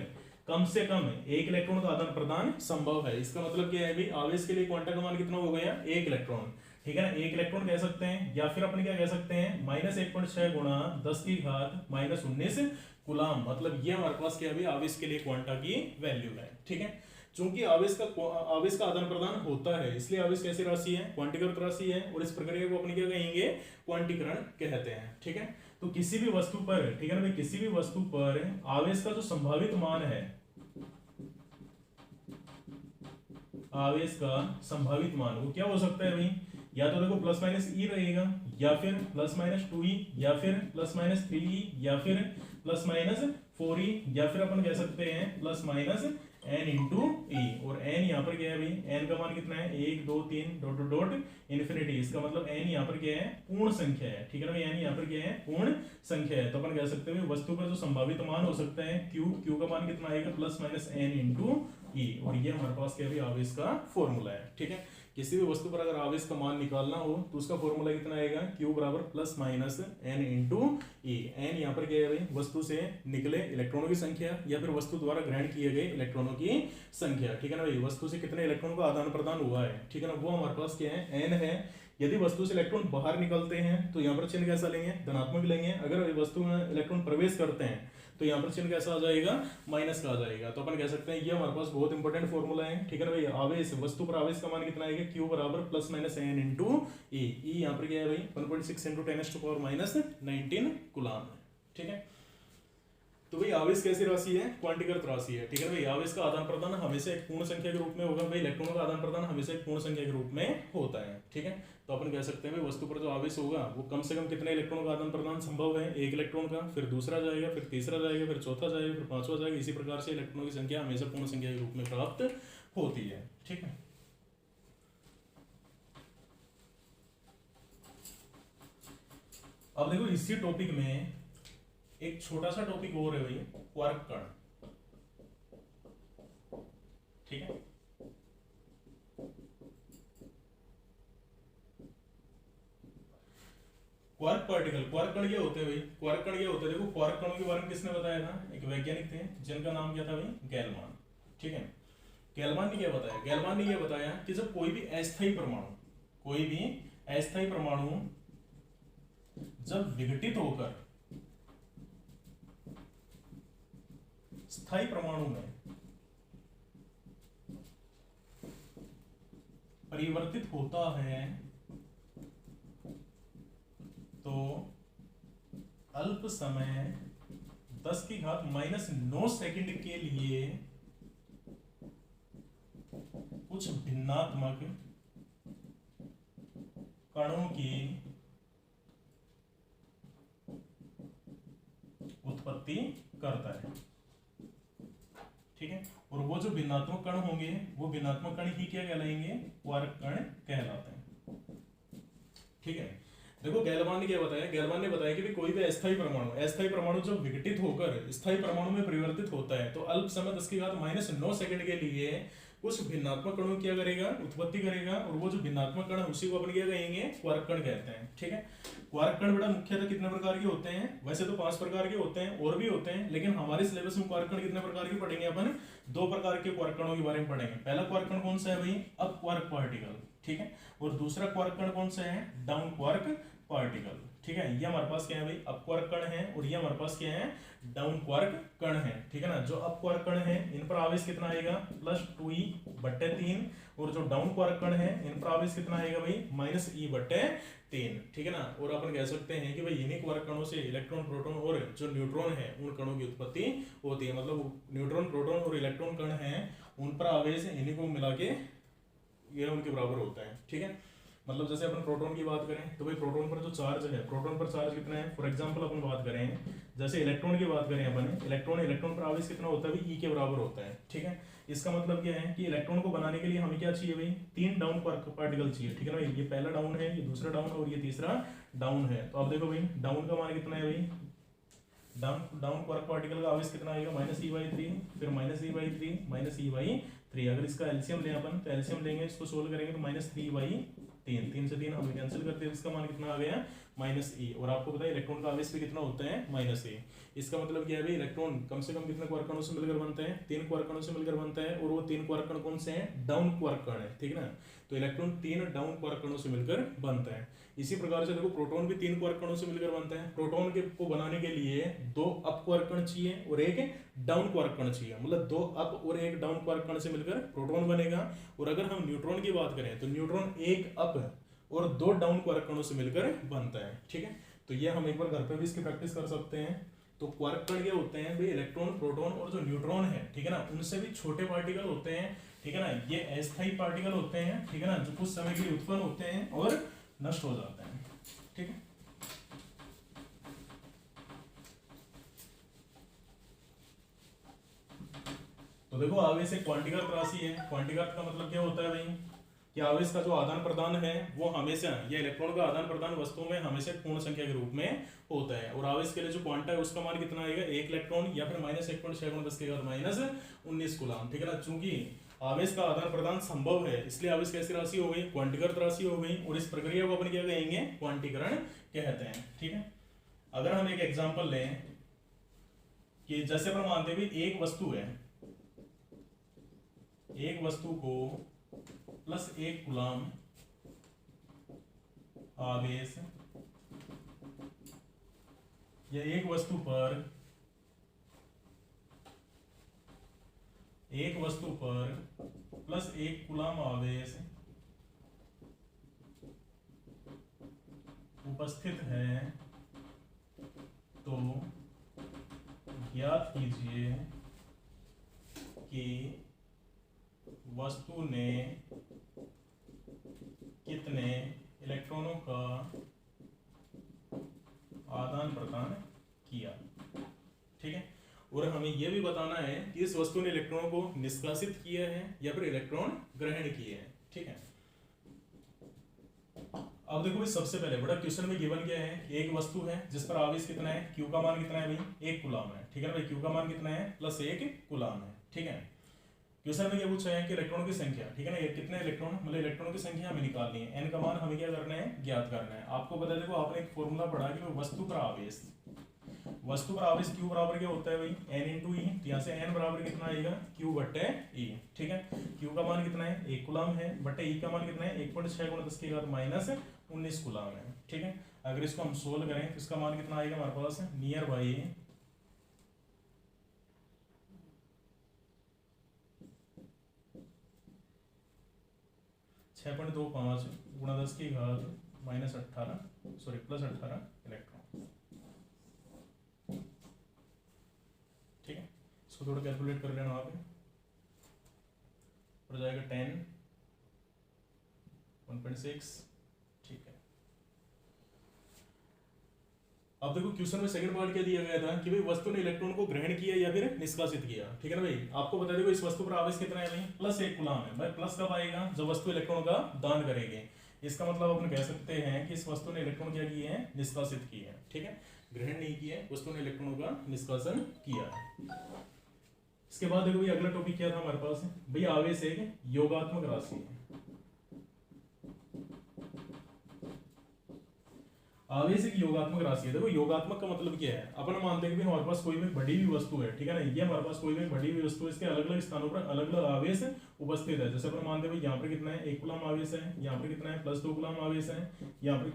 कम से कम एक इलेक्ट्रॉन का आदान प्रदान संभव है। इसका मतलब क्या है भाई, आवेश के लिए क्वांटा का मान कितना हो गया, एक इलेक्ट्रॉन, ठीक है ना। एक इलेक्ट्रॉन कह सकते हैं, या फिर अपन क्या कह सकते हैं, -1.6 गुणा 10 की घात -19 कूलाम। मतलब ये हमारे पास क्या है, आवेश के लिए क्वांटा की वैल्यू है, ठीक है। चूंकि आवेश का आदान प्रदान होता है, इसलिए आवेश कैसी राशि है, क्वांटीकृत राशि है। और इस प्रक्रिया को अपन क्या कहेंगे, क्वांटीकरण कहते हैं, ठीक है। तो किसी भी वस्तु पर, ठीक है ना भाई, किसी भी वस्तु पर आवेश का जो संभावित मान है, आवेश का संभावित मान वो क्या हो सकता है भाई, या तो देखो +- E रहेगा, या फिर +-2E, या फिर +-3E, या फिर +-4E, या फिर अपन कह सकते हैं +-n इंटू E। और n यहाँ पर क्या है भाई, n का मान कितना है, 1 2 3 डॉट डॉट डॉट इन्फिनिटी। इसका मतलब n यहाँ पर क्या है, पूर्ण संख्या है, ठीक है ना भाई। n यहाँ पर क्या है, पूर्ण संख्या है। तो अपन कह सकते हैं वस्तु का जो संभावित मान हो सकता है q का मान कितना आएगा, +-n इंटू E। और ये हमारे पास क्या है, आवेश का फॉर्मूला है, ठीक है। किसी भी वस्तु पर अगर आवेश का मान निकालना हो तो उसका फॉर्मूला कितना आएगा, q बराबर +-n इंटू E। n यहाँ पर क्या है भाई, वस्तु से निकले इलेक्ट्रॉनों की संख्या, या फिर वस्तु द्वारा ग्रहण किए गए इलेक्ट्रॉनों की संख्या, ठीक है ना भाई। वस्तु से कितने इलेक्ट्रॉन का आदान प्रदान हुआ है, ठीक है ना, वो हमारे पास क्या है, n है। यदि वस्तु से इलेक्ट्रॉन बाहर निकलते हैं तो यहाँ पर चिन्ह कैसा लेंगे, धनात्मक लेंगे। अगर वस्तु में इलेक्ट्रॉन प्रवेश करते हैं तो यहाँ पर चिन्ह कैसा आ जाएगा, माइनस का आ जाएगा। तो अपन कह सकते हैं ये हमारे पास बहुत इंपॉर्टेंट फॉर्मूला है, ठीक है ना भाई। आवेश, वस्तु पर आवेश का मान कितना आएगा, q बराबर +-n इंटू E। यहाँ पर क्या है भाई, 1.6 × 10⁻⁻19 कूलाम, ठीक है। तो भाई आवेश कैसी राशि है, क्वांटीकृत राशि है, ठीक है भाई। आवेश का आदान प्रदान हमेशा एक पूर्ण संख्या के रूप में होगा भाई, इलेक्ट्रॉनों का आदान प्रदान हमेशा एक पूर्ण संख्या के रूप में होता है, ठीक है। तो अपन कह सकते हैं भाई वस्तु पर जो आवेश होगा वो कम से कम कितने इलेक्ट्रॉनों का आदान प्रदान संभव है, एक इलेक्ट्रॉन का, फिर दूसरा जाएगा, फिर तीसरा जाएगा, फिर चौथा जाएगा, फिर पांचवा जाएगा। इसी प्रकार से इलेक्ट्रॉनों की संख्या हमेशा पूर्ण संख्या के रूप में प्राप्त होती है, ठीक है। अब देखो इसी टॉपिक में एक छोटा सा टॉपिक और है भाई, क्वार्क कण, ठीक है। क्वार्क पार्टिकल, क्वार्क कण क्या होते हैं भाई, क्वार्क कण क्या होते हैं। देखो क्वार्क कणों के बारे में किसने बताया था, एक वैज्ञानिक थे जिनका नाम क्या था भाई, गैलमान, ठीक है। गैलमान ने क्या बताया, गैलमान ने क्या बताया कि जब कोई भी अस्थायी परमाणु, कोई भी अस्थायी परमाणु जब विघटित होकर स्थायी परमाणु में परिवर्तित होता है तो अल्प समय 10⁻⁻9 सेकंड के लिए कुछ भिन्नात्मक कणों की उत्पत्ति करता है, ठीक है। और वो जो भिन्नात्मक कण होंगे वो भिन्नात्मक कण ही क्या कहलाएंगे, क्वार्क कण कहलाते हैं, ठीक है। देखो गैलमान ने क्या बताया, गैलमान ने बताया कि भी कोई भी अस्थायी परमाणु जब विघटित होकर स्थायी परमाणु में परिवर्तित होता है तो अल्प समय 10⁻⁻9 सेकंड के लिए कुछ भिन्नात्मक कणों क्या करेगा, उत्पत्ति करेगा। और वो जो भिन्नात्मक कण है उसी को अपन क्या कहेंगे, क्वार्क कण कहते हैं, ठीक है। क्वार्क कण बेटा मुख्यतः कितने प्रकार के होते हैं, वैसे तो 5 प्रकार के होते हैं, और भी होते हैं, लेकिन हमारे सिलेबस में क्वार्क कण कितने प्रकार के पढ़ेंगे अपन, 2 प्रकार के क्वार्क कणों के बारे में पढ़ेंगे। पहला क्वार्क कण कौन सा है भाई, अप क्वार्क पार्टिकल, ठीक है। और दूसरा क्वार्क कण कौन सा है, डाउन क्वार्क पार्टिकल, ठीक है, ये हमारे पास क्या है भाई, अप क्वार्क कण है, और ये हमारे पास क्या है, डाउन क्वार्क कण है, ठीक है ना। जो अप क्वार्क कण है इन पर आवेश कितना आएगा, +2e/3, और जो डाउन क्वार्क कण है इन पर आवेश कितना आएगा भाई, -e/3, ठीक है ना। और अपन कह सकते हैं कि भाई इन्हीं क्वार्क कणों से इलेक्ट्रॉन, प्रोटॉन और जो न्यूट्रॉन है उन कणों की उत्पत्ति होती है। मतलब न्यूट्रॉन, प्रोटॉन और इलेक्ट्रॉन कण हैं उन पर आवेश इन्हीं को मिला के ये उनके बराबर होता है, ठीक है। मतलब जैसे अपन प्रोटॉन की बात करें तो भाई प्रोटॉन पर जो चार्ज है, प्रोटॉन पर चार्ज कितना है, फॉर एग्जांपल अपन बात करें, जैसे इलेक्ट्रॉन की बात करें अपन, इलेक्ट्रॉन पर आवेश कितना होता है भाई, ई के बराबर होता है, ठीक है। इसका मतलब क्या है कि इलेक्ट्रॉन को बनाने के लिए हमें क्या चाहिए भाई, 3 डाउन पार्टिकल चाहिए, ठीक है ना भाई। ये पहला डाउन है, ये दूसरा डाउन है, और ये तीसरा डाउन है। तो आप देखो भाई डाउन का मान कितना है भाई, डाउन क्वार्क पार्टिकल का आवेश कितना आएगा, -e/3, फिर -e/3 -e/3। अगर इसका एलसीएम लें अपन, तो एलसीएम लेंगे, इसको सोल्व करेंगे तो -3/3, 3 से 3 हम कैंसिल करते हैं, इसका मान कितना आ गया, -e। और आपको पता है इलेक्ट्रॉन का आवेश भी कितना होता है, -e। इसका मतलब क्या है भाई, इलेक्ट्रॉन कम से कम कितने क्वार्क कणों से मिलकर बनते हैं, 3 क्वार्क कणों से मिलकर बनता है, और वो 3 क्वार्क कण कौन से हैं, डाउन क्वार्क कण है, ठीक है ना। तो इलेक्ट्रॉन 3 डाउन क्वार्क कणों से मिलकर बनता है। इसी प्रकार से देखो प्रोटॉन भी 3 क्वार्क कणों से मिलकर बनता है। प्रोटॉन के को बनाने के लिए 2 अप क्वार्क कण चाहिए और 1 डाउन क्वार्क कण चाहिए, मतलब 2 अप और 1 डाउन क्वार्क कण से मिलकर प्रोटॉन बनेगा। और अगर हम न्यूट्रॉन की बात करें तो न्यूट्रॉन 1 अप और 2 डाउन क्वार्क कणों से मिलकर बनता है, ठीक है। तो ये हम एक बार घर पे भी इसकी प्रैक्टिस कर सकते हैं। तो क्वार्क कण क्या होते हैं भाई, इलेक्ट्रॉन, प्रोटॉन और जो न्यूट्रॉन है, ठीक है ना, उनसे भी छोटे पार्टिकल होते हैं, ठीक है ना। ये अस्थायी पार्टिकल होते हैं, ठीक है ना, जो कुछ समय के लिए उत्पन्न होते हैं और नष्ट हो जाते हैं, ठीक है। तो देखो आवेश एक क्वांटिगत राशि है। क्वांटिगत का मतलब क्या होता है भाई, कि आवेश का जो आदान प्रदान है वो हमेशा, या इलेक्ट्रॉन का आदान प्रदान वस्तुओं में हमेशा पूर्ण संख्या के रूप में होता है। और आवेश के लिए जो क्वांटा है उसका मान कितना आएगा, 1 इलेक्ट्रॉन या फिर -1.6×10⁻⁻19 कूलम, ठीक है ना। चूंकि आवेश का आदान प्रदान संभव है, इसलिए आवेश कैसी राशि हो गई, क्वांटिगत राशि हो गई। और इस प्रक्रिया को अपन क्या कहेंगे, क्वांटीकरण कहते हैं, ठीक है। अगर हम एक एग्जांपल लें कि जैसे अपन मानते हैं एक वस्तु है, एक वस्तु को +1 कूलम आवेश, या एक वस्तु पर +1 कूलम आवेश उपस्थित है, तो ज्ञात कीजिए कि वस्तु ने कितने इलेक्ट्रॉनों का आदान प्रदान किया, ठीक है। और हमें यह भी बताना है कि इस वस्तु ने इलेक्ट्रॉनों को निष्कासित किया है या फिर इलेक्ट्रॉन ग्रहण किए हैं, ठीक है। अब देखो भाई सबसे पहले बड़ा क्वेश्चन में गिवन क्या है, एक वस्तु है जिस पर आवेश कितना है, Q का मान कितना है भाई, 1 कूलम है, ठीक है ना भाई। Q का मान कितना है, +1 कूलम है, ठीक है। क्वेश्चन में क्या पूछा है कि इलेक्ट्रॉन की संख्या, ठीक है ना, ये कितने इलेक्ट्रॉन, मतलब इलेक्ट्रॉन की संख्या हमें निकालनी है, n का मान हमें क्या करना है, ज्ञात करना है। आपको बता देखो आपने एक फॉर्मूला पढ़ा कि वस्तु पर आवेश Q बराबर क्या होता है भाई, n × e। यहाँ से n बराबर कितना आएगा, Q/e, ठीक है। Q का मान कितना है, 1 कूलम है, बटे e का मान कितना है, 1.6×10⁻⁻19 कूलम है, ठीक है। अगर इसको हम सोल्व करें तो इसका मान कितना आएगा हमारे पास, नियर बाई 6.25 × 10⁻−18 सॉरी +18 इलेक्ट्रॉन, ठीक है। इसको थोड़ा कैलकुलेट कर लेना आप, हो जाएगा 10 1.6, ठीक है। अब देखो क्वेश्चन में सेकंड पार्ट क्या दिया गया था कि भाई वस्तु ने इलेक्ट्रॉन को ग्रहण किया या फिर निष्कासित किया, ठीक है ना भाई। आपको बता देखो इस वस्तु पर आवेश कितना है भाई, +1 कूलम है। भाई प्लस कब आएगा, जब वस्तु इलेक्ट्रॉन का दान करेगी। इसका मतलब अपन कह सकते हैं कि इस वस्तु ने इलेक्ट्रॉन क्या किए हैं, निष्कासित किए हैं, ठीक है। ग्रहण नहीं किए, वस्तु ने इलेक्ट्रॉनों का निष्कासन किया है। इसके बाद देखो भाई अगला टॉपिक क्या था हमारे पास, भाई आवेश एक योगात्मक राशि है। आवेश एक योगात्मक राशि है। देखो योगात्मक का मतलब क्या है, अपन मानते हैं कि हमारे पास कोई भी बढ़ी हुई वस्तु है, ठीक है ना, ये हमारे पास कोई भी बढ़ी हुई वस्तु है, इसके अलग अलग स्थानों पर अलग अलग आवेश उपस्थित है। जैसे अपन मानते हैं यहाँ पर कितना है, 1 कूलम आवेश है, यहाँ पर कितना है +2 कूलम आवेश है, यहाँ पर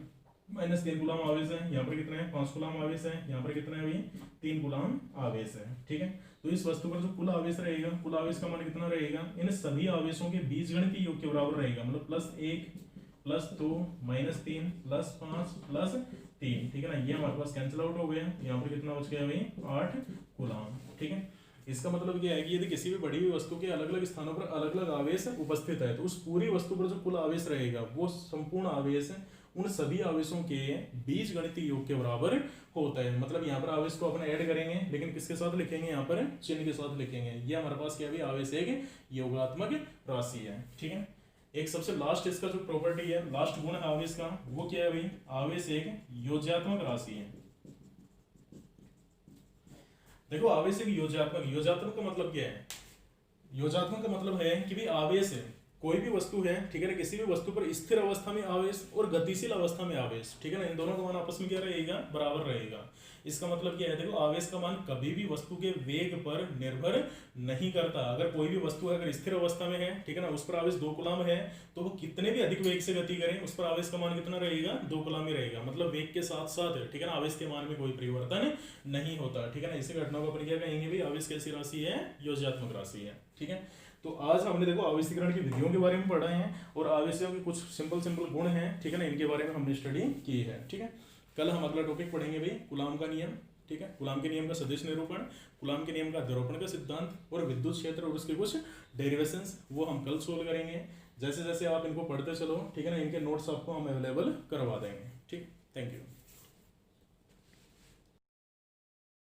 -3 कूलम आवेश है, यहाँ पर कितना है 5 कूलम आवेश है, यहाँ पर कितना है अभी 3 कूलम आवेश है। ठीक है, तो इस वस्तु पर जो कुल आवेश रहेगा, कुल आवेश का मान कितना रहेगा, इन सभी आवेशों के बीजगणितीय योग के बराबर रहेगा, मतलब +1 +2 -3 +5 +3। ठीक है ना, ये हमारे पास कैंसिल आउट हो गया, यहाँ पर कितना बच गया भाई 8 कूलम। ठीक है, इसका मतलब क्या है कि यदि किसी भी बड़ी हुई वस्तु के अलग अलग स्थानों पर अलग अलग आवेश उपस्थित है तो उस पूरी वस्तु पर जो कुल आवेश रहेगा वो संपूर्ण आवेश उन सभी आवेशों के बीजगणितीय योग के बराबर होता है। मतलब यहाँ पर आवेश को अपने ऐड करेंगे, लेकिन किसके साथ लिखेंगे, यहाँ पर चिन्ह के साथ लिखेंगे। ये हमारे पास क्या भी आवेश एक योगात्मक राशि है। ठीक है, एक सबसे लास्ट इसका जो प्रॉपर्टी है, लास्ट गुण है आवेश का, वो क्या है भाई, आवेश एक योज्यात्मक राशि है। देखो आवेश एक योज्यात्मक, योज्यात्मक का मतलब क्या है, योज्यात्मक का मतलब है कि भाई आवेश है कोई भी वस्तु है, ठीक है ना, किसी भी वस्तु पर स्थिर अवस्था में आवेश और गतिशील अवस्था में आवेश, ठीक है ना, इन दोनों का मान आपस में क्या रहेगा, बराबर रहेगा। इसका मतलब क्या है, देखो आवेश का मान कभी भी वस्तु के वेग पर निर्भर नहीं करता। अगर कोई भी वस्तु है अगर स्थिर अवस्था में है, ठीक है ना, उस पर आवेश 2 कूलम है, तो वो कितने भी अधिक वेग से गति करें उस पर आवेश का मान कितना रहेगा, 2 कूलम ही रहेगा। मतलब वेग के साथ साथ, ठीक है ना, आवेश के मान में कोई परिवर्तन नहीं होता। ठीक है ना, इसी घटना को अपन क्या कहेंगे भी, आवेश कैसी राशि है, योज्यात्मक राशि है। ठीक है, तो आज हमने देखो आवेशीकरण की विधियों के बारे में पढ़ा है और आवेशों के कुछ सिंपल गुण हैं, ठीक है ना, इनके बारे में हमने स्टडी की है। ठीक है, कल हम अगला टॉपिक पढ़ेंगे भाई कूलॉम का नियम। ठीक है, कूलॉम के नियम का सदिश निरूपण, कूलॉम के नियम का अध्यारोपण का सिद्धांत और विद्युत क्षेत्र और उसके कुछ डेरिवेशंस, वो हम कल सोल्व करेंगे। जैसे जैसे आप इनको पढ़ते चलो, ठीक है ना, इनके नोट्स आपको हम अवेलेबल करवा देंगे।